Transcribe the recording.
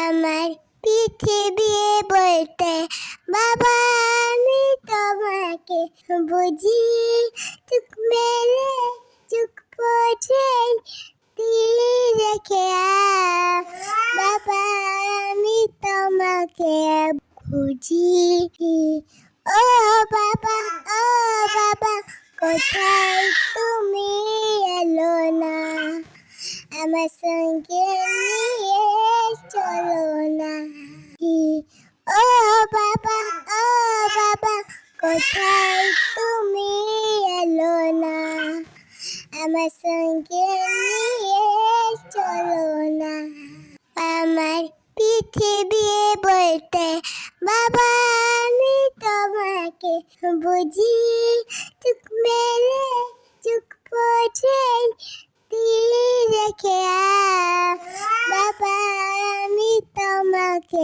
আমার পৃথিবী বলতে বাবা আমি তোমাকে বুঝি, চোখ মেলে চোখ পড়ে রেখে বাবা আমি তোমাকে খুঁজি। ও বাবা ও বাবা কোথায় তুমি এলো না, আমার সঙ্গে নিয়ে চলো না। ও বাবা কোথায় তুমি এলো না, আমার সঙ্গে নিয়ে চলো না। আমার পৃথিবী বলতে বাবা আমি তোমাকে বুঝি, চোখ মেলে চোখ পড়ে রেখে বাবা আমি তোমাকে